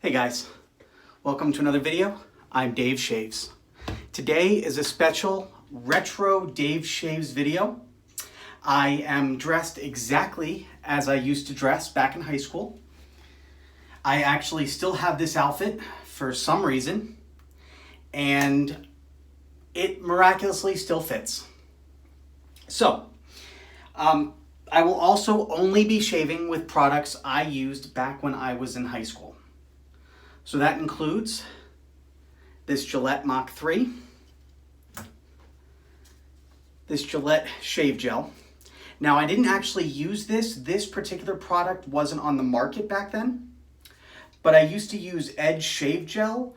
Hey guys, welcome to another video. I'm Dave Shaves. Today is a special retro Dave Shaves video. I am dressed exactly as I used to dress back in high school. I actually still have this outfit for some reason, and it miraculously still fits. So, I will also only be shaving with products I used back when I was in high school. So that includes this Gillette Mach 3, this Gillette shave gel. Now I didn't actually use this particular product wasn't on the market back then, but I used to use Edge shave gel,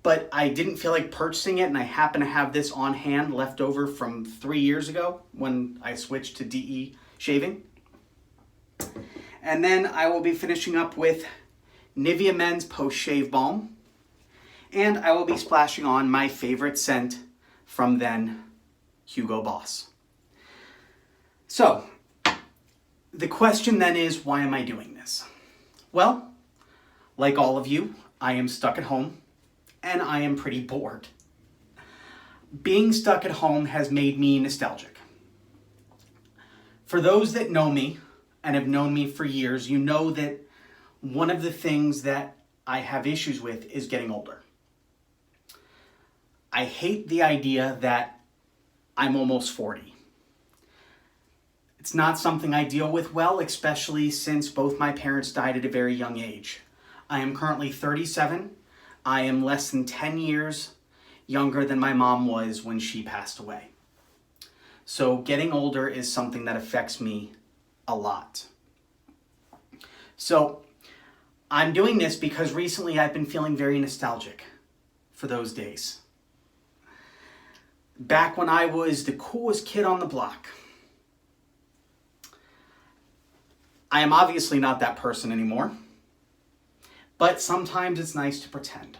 but I didn't feel like purchasing it, and I happen to have this on hand left over from 3 years ago when I switched to DE shaving. And then I will be finishing up with Nivea Men's Post-Shave Balm, and I will be splashing on my favorite scent from then, Hugo Boss. So, the question then is, why am I doing this? Well, like all of you, I am stuck at home, and I am pretty bored. Being stuck at home has made me nostalgic. For those that know me, and have known me for years, you know that one of the things that I have issues with is getting older. I hate the idea that I'm almost 40. It's not something I deal with well, especially since both my parents died at a very young age. I am currently 37. I am less than 10 years younger than my mom was when she passed away. So getting older is something that affects me a lot. So I'm doing this because recently I've been feeling very nostalgic for those days. Back when I was the coolest kid on the block. I am obviously not that person anymore, but sometimes it's nice to pretend.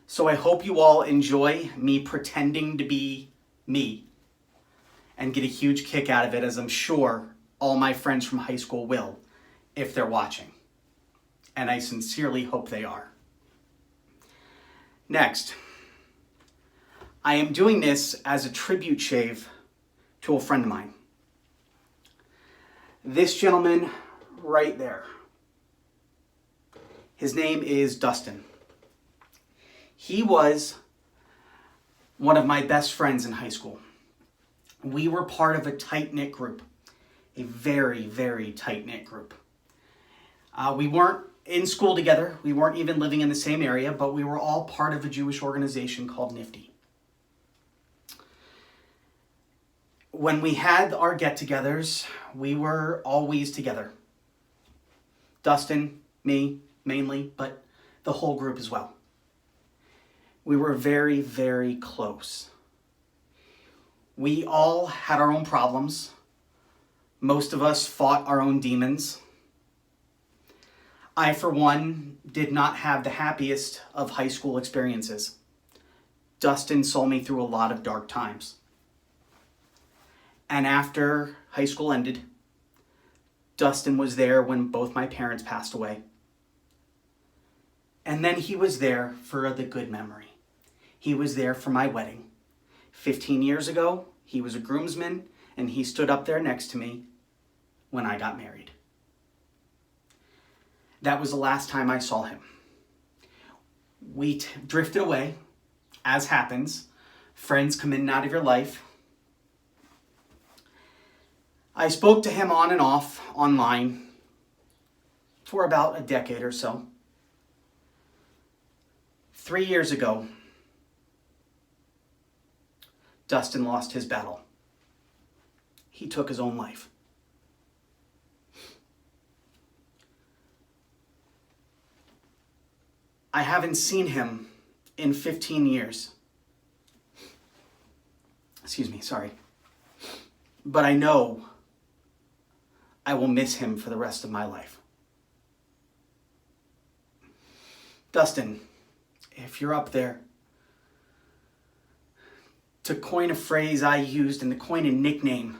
So I hope you all enjoy me pretending to be me and get a huge kick out of it, as I'm sure all my friends from high school will if they're watching. And I sincerely hope they are. Next, I am doing this as a tribute shave to a friend of mine. This gentleman right there. His name is Dustin. He was one of my best friends in high school. We were part of a tight-knit group, a very, very tight-knit group. We weren't in school together. We weren't even living in the same area, but we were all part of a Jewish organization called Nifty. When we had our get-togethers, we were always together. Dustin, me, mainly, but the whole group as well. We were very, very close. We all had our own problems. Most of us fought our own demons. I, for one, did not have the happiest of high school experiences. Dustin saw me through a lot of dark times. And after high school ended, Dustin was there when both my parents passed away. And then he was there for the good memory. He was there for my wedding. 15 years ago, he was a groomsman, and he stood up there next to me when I got married. That was the last time I saw him. We drifted away, as happens. Friends come in and out of your life. I spoke to him on and off online for about a decade or so. 3 years ago, Dustin lost his battle. He took his own life. I haven't seen him in 15 years. Excuse me, sorry. But I know I will miss him for the rest of my life. Dustin, if you're up there, to coin a phrase I used and to coin a nickname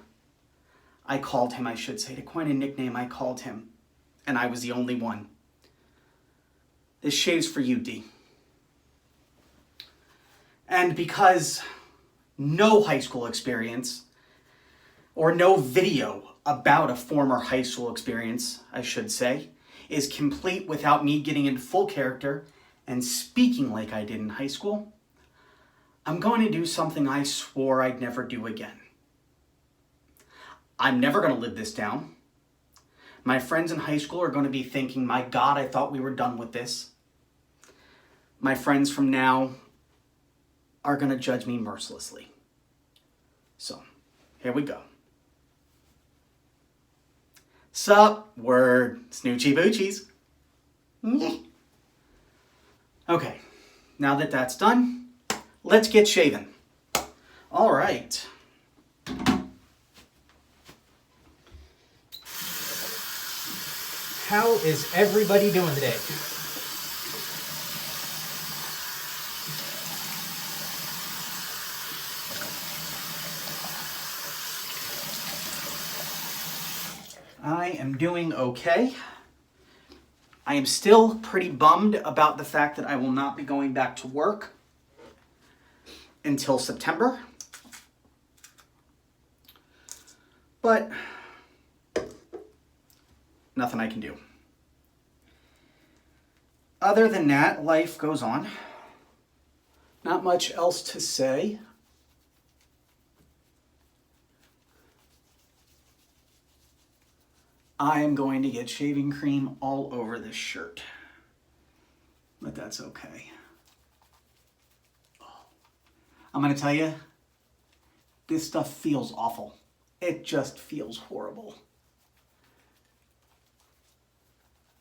I called him, I should say, to coin a nickname I called him, and I was the only one. This shave's for you, D. And because no high school experience, or no video about a former high school experience, I should say, is complete without me getting into full character and speaking like I did in high school, I'm going to do something I swore I'd never do again. I'm never going to live this down. My friends in high school are going to be thinking, my God, I thought we were done with this. My friends from now are going to judge me mercilessly. So, here we go. Sup, word, Snoochie Boochies. Okay, now that that's done, let's get shaving. All right. How is everybody doing today? I am doing okay. I am still pretty bummed about the fact that I will not be going back to work until September. But nothing I can do. Other than that, life goes on. Not much else to say. I am going to get shaving cream all over this shirt. But that's okay. I'm going to tell you, this stuff feels awful. It just feels horrible.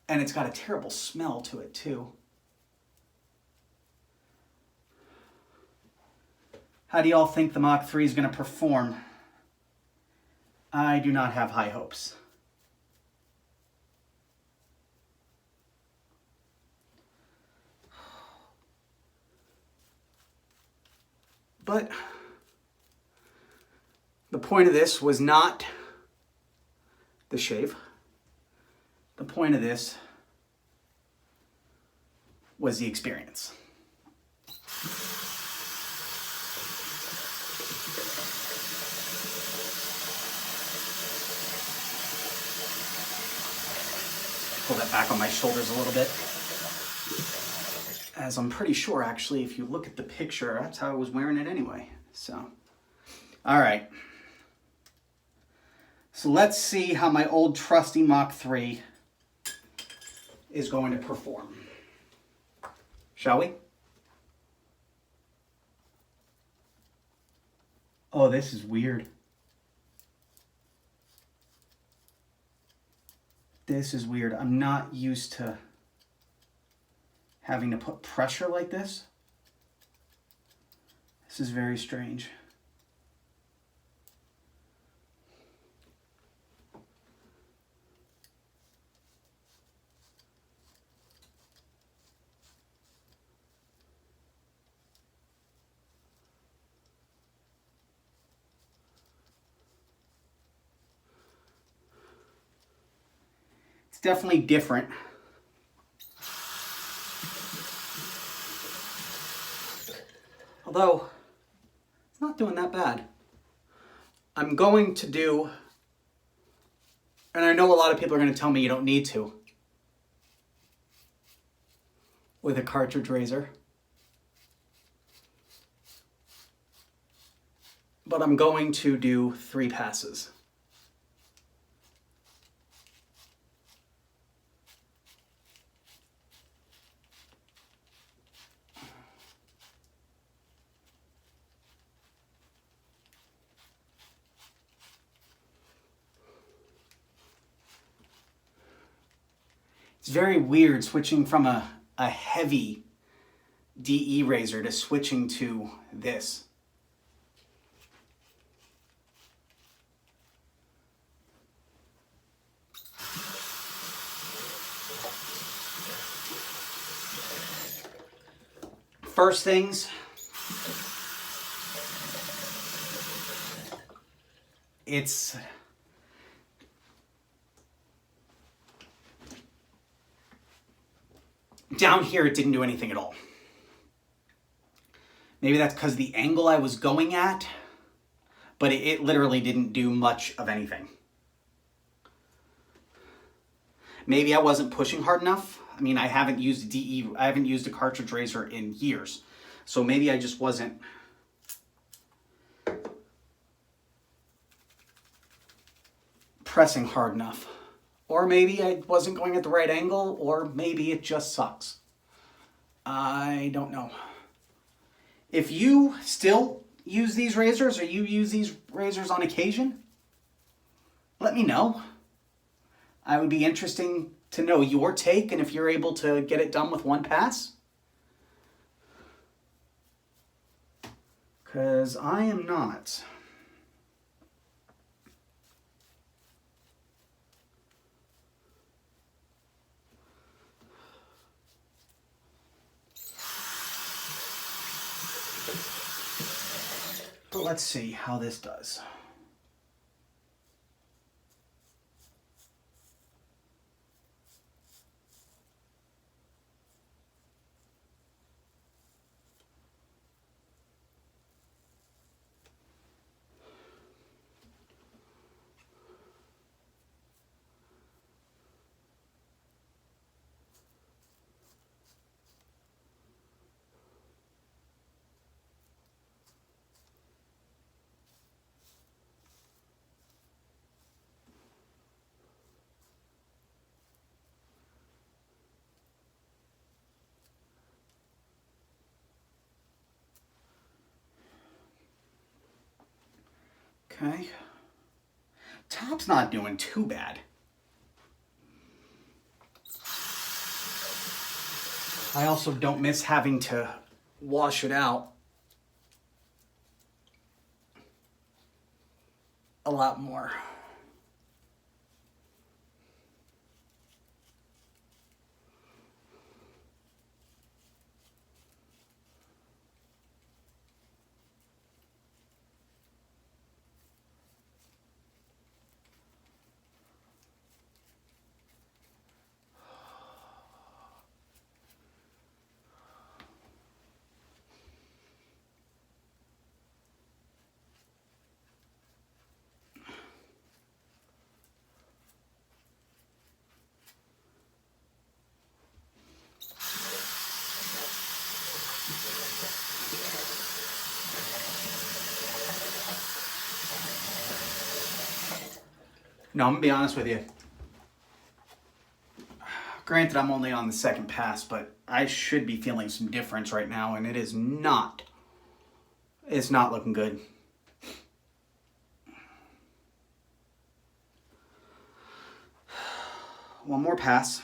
And it's got a terrible smell to it, too. How do y'all think the Mach 3 is going to perform? I do not have high hopes. But the point of this was not the shave. The point of this was the experience. Pull that back on my shoulders a little bit. As I'm pretty sure, actually, if you look at the picture, that's how I was wearing it anyway. So, all right. So let's see how my old trusty Mach 3 is going to perform. Shall we? Oh, this is weird. This is weird. I'm not used to having to put pressure like this. This is very strange. It's definitely different. Although, it's not doing that bad. I'm going to do, and I know a lot of people are going to tell me you don't need to, with a cartridge razor. But I'm going to do 3 passes. It's very weird switching from a heavy DE razor to switching to this. First things, it's Down here, it didn't do anything at all. Maybe that's because the angle I was going at, but it literally didn't do much of anything. Maybe I wasn't pushing hard enough. I mean, I haven't used a cartridge razor in years. So maybe I just wasn't pressing hard enough. Or maybe I wasn't going at the right angle, or maybe it just sucks. I don't know. If you still use these razors, or you use these razors on occasion, let me know. I would be interesting to know your take and if you're able to get it done with one pass. Because I am not. But let's see how this does. Okay. Top's not doing too bad. I also don't miss having to wash it out a lot more. No, I'm gonna be honest with you. Granted, I'm only on the second pass, but I should be feeling some difference right now, and it's not looking good. One more pass.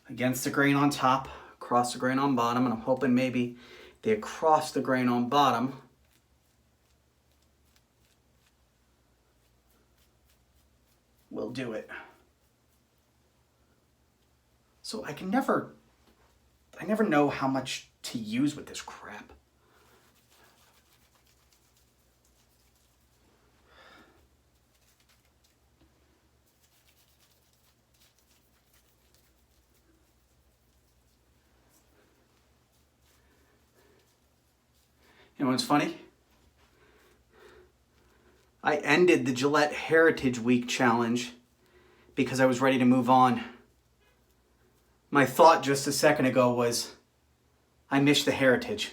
Against the grain on top, across the grain on bottom, and I'm hoping maybe the across the grain on bottom will do it. So I never know how much to use with this crap. You know what's funny? I ended the Gillette Heritage Week challenge because I was ready to move on. My thought just a second ago was, I miss the Heritage.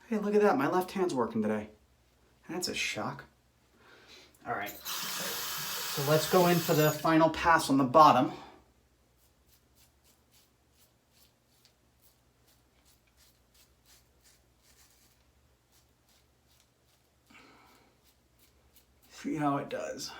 Hey, look at that. My left hand's working today. That's a shock. All right. So let's go in for the final pass on the bottom. See how it does.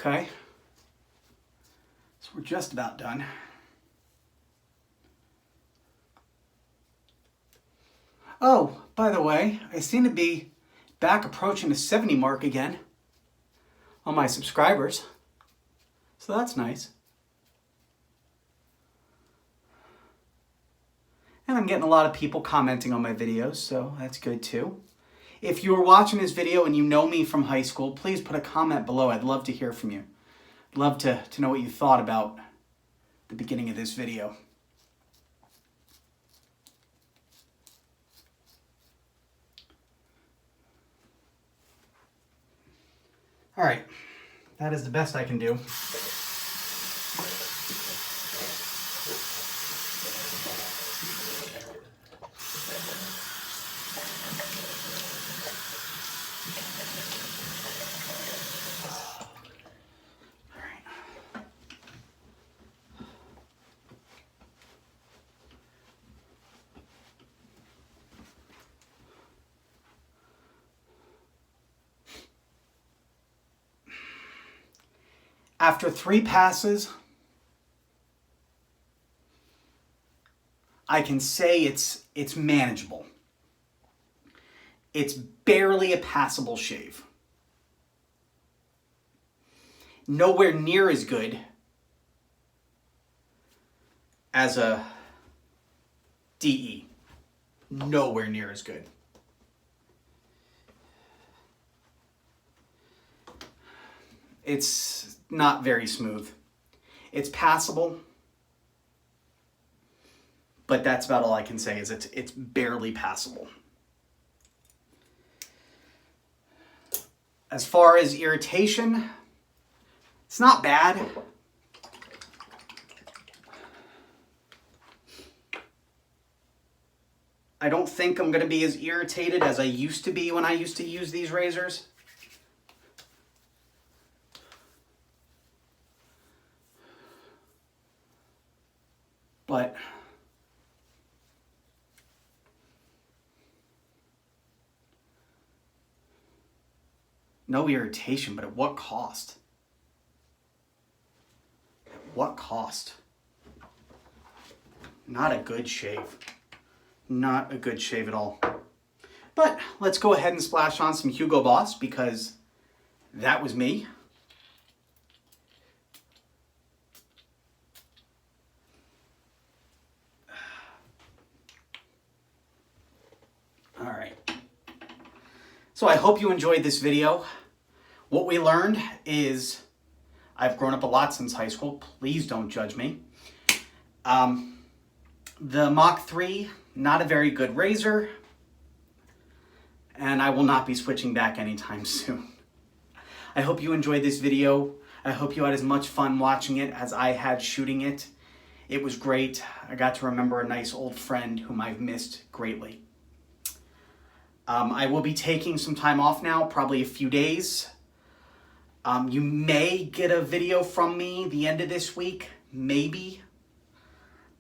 Okay, so we're just about done. Oh, by the way, I seem to be back approaching the 70 mark again on my subscribers, so that's nice. And I'm getting a lot of people commenting on my videos, so that's good too. If you are watching this video and you know me from high school, please put a comment below. I'd love to hear from you. I'd love to know what you thought about the beginning of this video. All right, that is the best I can do. After 3 passes, I can say it's manageable. It's barely a passable shave. Nowhere near as good as a DE. Nowhere near as good. It's not very smooth. It's passable, but that's about all I can say is it's barely passable. As far as irritation, it's not bad. I don't think I'm going to be as irritated as I used to be when I used to use these razors. But no irritation, but at what cost? At what cost? Not a good shave. Not a good shave at all. But let's go ahead and splash on some Hugo Boss because that was me. All right. So I hope you enjoyed this video. What we learned is I've grown up a lot since high school. Please don't judge me. The Mach 3, not a very good razor. And I will not be switching back anytime soon. I hope you enjoyed this video. I hope you had as much fun watching it as I had shooting it. It was great. I got to remember a nice old friend whom I've missed greatly. I will be taking some time off now, probably a few days. You may get a video from me the end of this week, maybe.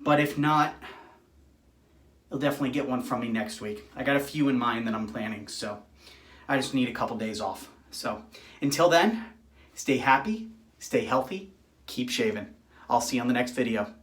But if not, you'll definitely get one from me next week. I got a few in mind that I'm planning, so I just need a couple days off. So until then, stay happy, stay healthy, keep shaving. I'll see you on the next video.